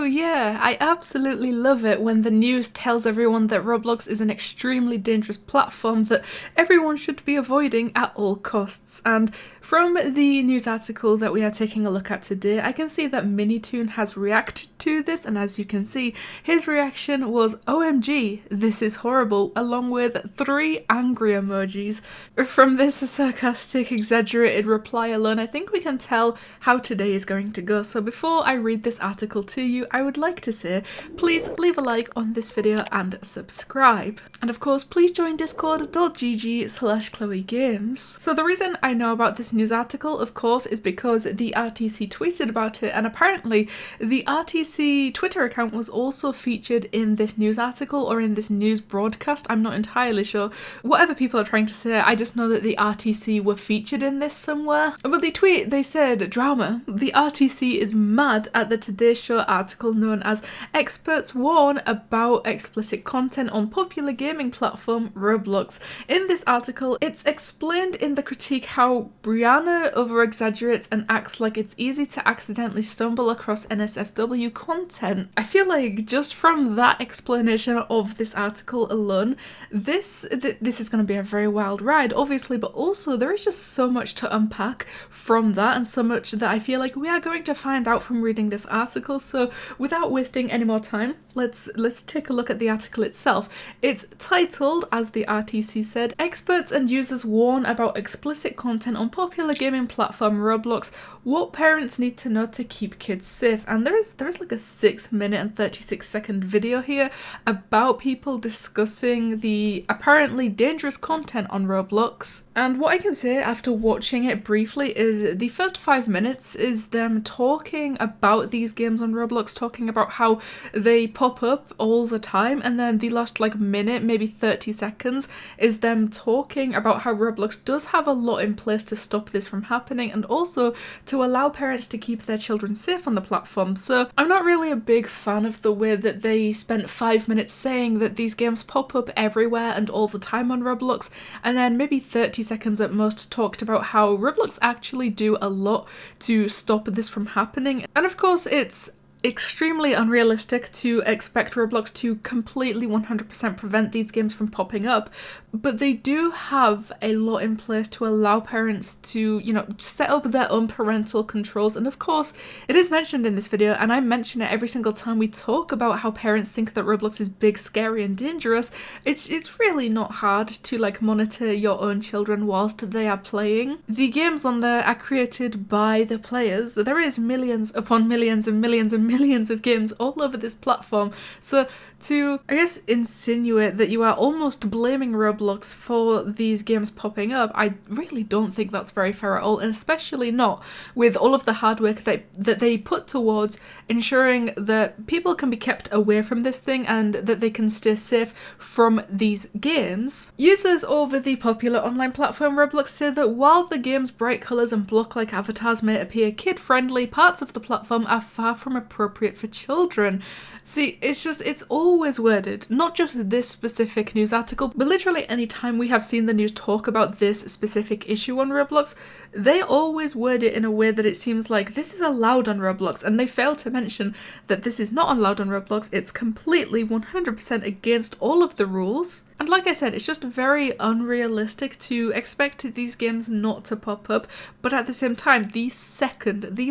So yeah, I absolutely love it when the news tells everyone that Roblox is an extremely dangerous platform that everyone should be avoiding at all costs. And from the news article that we are taking a look at today, I can see that Minitoon has reacted to this, and as you can see, his reaction was OMG, this is horrible, along with 3 angry emojis. From this sarcastic, exaggerated reply alone, I think we can tell how today is going to go. So before I read this article to you, I would like to say, please leave a like on this video and subscribe. And of course, please join discord.gg/ChloeGames. So the reason I know about this news article, of course, is because the RTC tweeted about it, and apparently the RTC Twitter account was also featured in this news article or in this news broadcast. I'm not entirely sure. Whatever people are trying to say, I just know that the RTC were featured in this somewhere. But the tweet, they said, drama. The RTC is mad at the Today Show article known as Experts Warn About Explicit Content on Popular Gaming Platform Roblox. In this article, it's explained in the critique how Brianna over-exaggerates and acts like it's easy to accidentally stumble across NSFW content. I feel like just from that explanation of this article alone, this is going to be a very wild ride, obviously, but also there is just so much to unpack from that and so much that I feel like we are going to find out from reading this article. So without wasting any more time, let's take a look at the article itself. It's titled, as the RTC said, Experts and Users Warn About Explicit Content on Popular Gaming Platform Roblox, What Parents Need to Know to Keep Kids Safe. And there is like a 6-minute and 36-second video here about people discussing the apparently dangerous content on Roblox. And what I can say after watching it briefly is the first 5 minutes is them talking about these games on Roblox, talking about how they pop up all the time, and then the last like minute, maybe 30 seconds, is them talking about how Roblox does have a lot in place to stop this from happening and also to allow parents to keep their children safe on the platform. So I'm not really a big fan of the way that they spent 5 minutes saying that these games pop up everywhere and all the time on Roblox, and then maybe 30 seconds at most talked about how Roblox actually do a lot to stop this from happening. And of course, it's extremely unrealistic to expect Roblox to completely 100% prevent these games from popping up, but they do have a lot in place to allow parents to, you know, set up their own parental controls. And of course, it is mentioned in this video, and I mention it every single time we talk about how parents think that Roblox is big, scary and dangerous. It's really not hard to like monitor your own children whilst they are playing. The games on there are created by the players. There is millions upon millions and millions and millions of games all over this platform, so to, I guess, insinuate that you are almost blaming Roblox for these games popping up, I really don't think that's very fair at all, and especially not with all of the hard work that they put towards ensuring that people can be kept away from this thing and that they can stay safe from these games. Users over the popular online platform Roblox say that while the game's bright colours and block-like avatars may appear kid-friendly, parts of the platform are far from appropriate for children. See, it's always worded, not just this specific news article, but literally any time we have seen the news talk about this specific issue on Roblox, they always word it in a way that it seems like this is allowed on Roblox, and they fail to mention that this is not allowed on Roblox. It's completely 100% against all of the rules. And like I said, it's just very unrealistic to expect these games not to pop up, but at the same time, the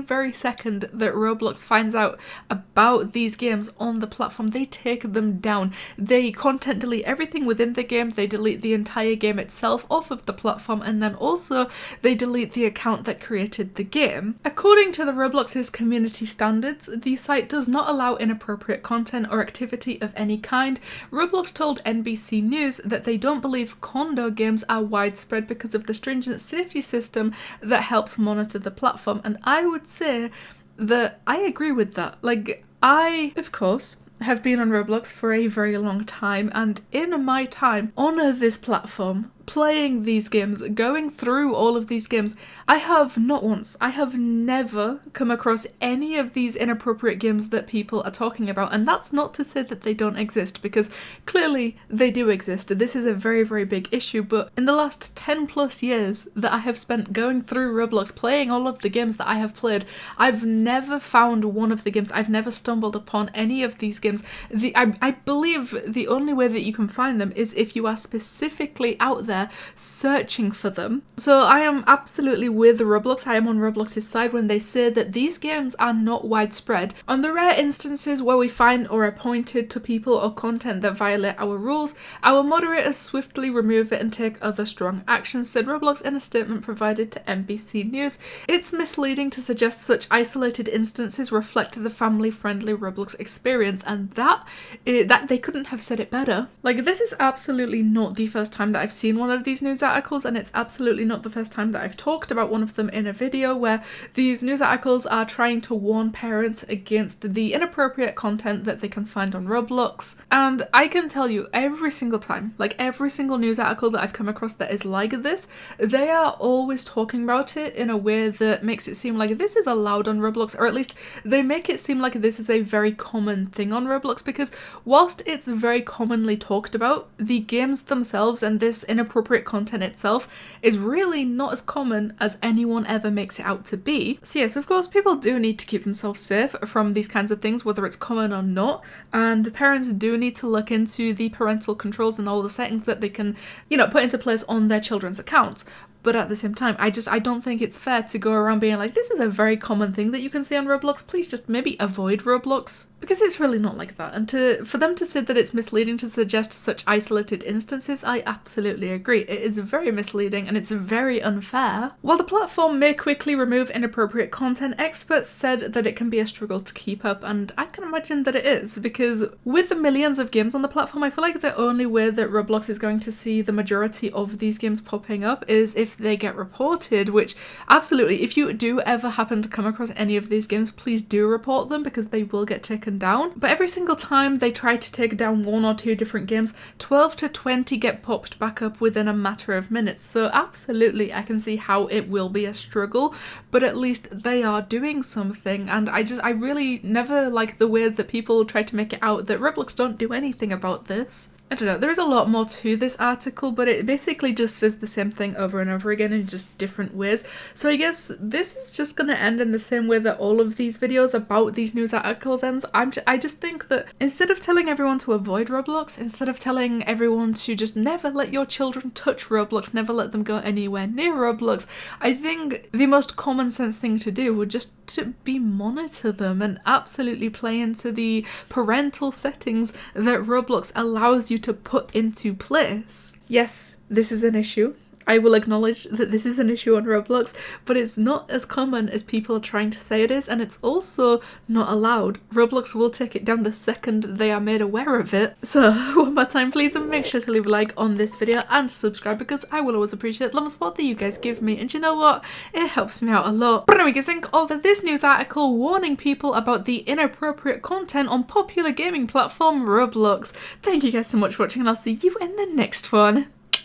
very second that Roblox finds out about these games on the platform, they take them down. They content delete everything within the game, they delete the entire game itself off of the platform, and then also they delete the account that created the game. According to the Roblox's community standards, the site does not allow inappropriate content or activity of any kind. Roblox told NBC News that they don't believe Condo games are widespread because of the stringent safety system that helps monitor the platform, and I would say that I agree with that. Like, I, of course, have been on Roblox for a very long time, and in my time on this platform, playing these games, going through all of these games, I have not once, I have never come across any of these inappropriate games that people are talking about. And that's not to say that they don't exist, because clearly they do exist. This is a very, very big issue. But in the last 10 plus years that I have spent going through Roblox, playing all of the games that I have played, I've never found one of the games. I've never stumbled upon any of these games. I believe the only way that you can find them is if you are specifically out there searching for them. So I am absolutely with Roblox. I am on Roblox's side when they say that these games are not widespread. On the rare instances where we find or are pointed to people or content that violate our rules, our moderators swiftly remove it and take other strong actions, said Roblox in a statement provided to NBC News. It's misleading to suggest such isolated instances reflect the family-friendly Roblox experience, and that they couldn't have said it better. Like, this is absolutely not the first time that I've seen one of these news articles, and it's absolutely not the first time that I've talked about one of them in a video, where these news articles are trying to warn parents against the inappropriate content that they can find on Roblox. And I can tell you, every single time, like every single news article that I've come across that is like this, they are always talking about it in a way that makes it seem like this is allowed on Roblox, or at least they make it seem like this is a very common thing on Roblox, because whilst it's very commonly talked about, the games themselves and this inappropriate content itself is really not as common as anyone ever makes it out to be. So yes, of course, people do need to keep themselves safe from these kinds of things, whether it's common or not, and parents do need to look into the parental controls and all the settings that they can, put into place on their children's accounts. But at the same time, I don't think it's fair to go around being like, this is a very common thing that you can see on Roblox, please just maybe avoid Roblox. Because it's really not like that. And for them to say that it's misleading to suggest such isolated instances, I absolutely agree. It is very misleading and it's very unfair. While the platform may quickly remove inappropriate content, experts said that it can be a struggle to keep up, and I can imagine that it is, because with the millions of games on the platform, I feel like the only way that Roblox is going to see the majority of these games popping up is if they get reported, which absolutely, if you do ever happen to come across any of these games, please do report them, because they will get taken down. But every single time they try to take down one or two different games, 12 to 20 get popped back up within a matter of minutes. So absolutely, I can see how it will be a struggle, but at least they are doing something. And I really never like the way that people try to make it out that Roblox don't do anything about this. I don't know, there is a lot more to this article, but it basically just says the same thing over and over again in just different ways. So I guess this is just going to end in the same way that all of these videos about these news articles ends. I just think that instead of telling everyone to avoid Roblox, instead of telling everyone to just never let your children touch Roblox, never let them go anywhere near Roblox, I think the most common sense thing to do would just to be monitor them and absolutely play into the parental settings that Roblox allows you to put into place. Yes, this is an issue. I will acknowledge that this is an issue on Roblox, but it's not as common as people are trying to say it is, and it's also not allowed. Roblox will take it down the second they are made aware of it. So one more time, please make sure to leave a like on this video and subscribe, because I will always appreciate love and support that you guys give me, and you know what? It helps me out a lot. But anyway, guys, think of this news article warning people about the inappropriate content on popular gaming platform Roblox. Thank you guys so much for watching, and I'll see you in the next one.